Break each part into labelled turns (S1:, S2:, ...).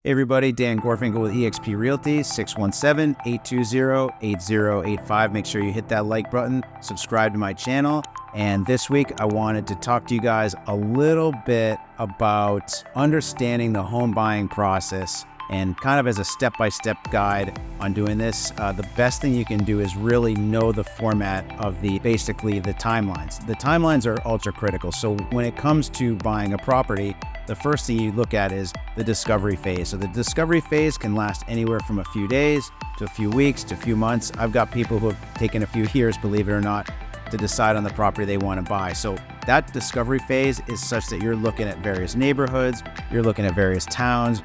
S1: Hey everybody, Dan Gorfinkle with eXp Realty, 617-820-8085. Make sure you hit that like button, subscribe to my channel. And this week I wanted to talk to you guys a little bit about understanding the home buying process and kind of as a step-by-step guide on doing this. The best thing you can do is really know the format of basically the timelines. The timelines are ultra critical. So when it comes to buying a property, the first thing you look at is the discovery phase. So the discovery phase can last anywhere from a few days to a few weeks to a few months. I've got people who have taken a few years, believe it or not, to decide on the property they want to buy. So that discovery phase is such that you're looking at various neighborhoods, you're looking at various towns,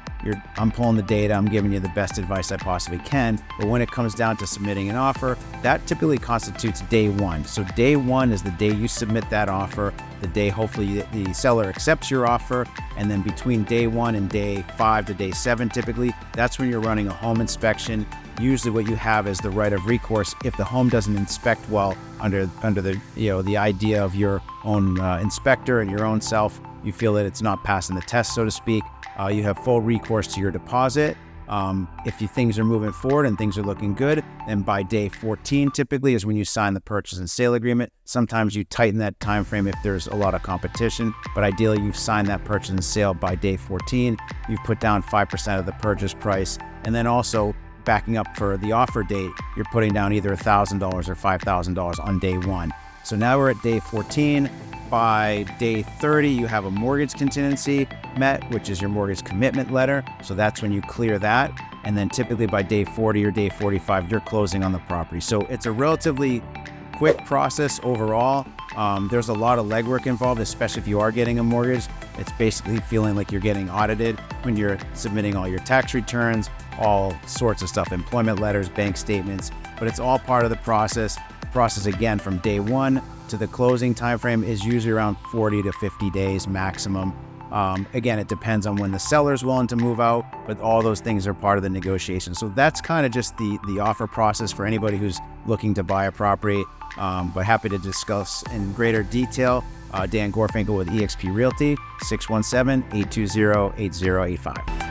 S1: I'm pulling the data, I'm giving you the best advice I possibly can. But when it comes down to submitting an offer, that typically constitutes day one. So day one is the day you submit that offer, the day hopefully the seller accepts your offer, and then between day one and day 5 to day 7 typically, that's when you're running a home inspection. Usually what you have is the right of recourse if the home doesn't inspect well under the idea of your own inspector and your own self. You feel that it's not passing the test, so to speak. You have full recourse to your deposit. If things are moving forward and things are looking good, then by day 14 typically is when you sign the purchase and sale agreement. Sometimes you tighten that time frame if there's a lot of competition, but ideally you've signed that purchase and sale by day 14. You've put down 5% of the purchase price, and then also backing up for the offer date, you're putting down either $1,000 or $5,000 on day one. So now we're at day 14. By day 30, you have a mortgage contingency met, which is your mortgage commitment letter. So that's when you clear that. And then typically by day 40 or day 45, you're closing on the property. So it's a relatively quick process overall. There's a lot of legwork involved, especially if you are getting a mortgage. It's basically feeling like you're getting audited when you're submitting all your tax returns, all sorts of stuff, employment letters, bank statements, but it's all part of the process. Process again from day one to the closing time frame is usually around 40 to 50 days maximum. Again, it depends on when the seller's willing to move out, but all those things are part of the negotiation. So that's kind of just the offer process for anybody who's looking to buy a property, but happy to discuss in greater detail. Dan Gorfinkle with eXp Realty, 617-820-8085.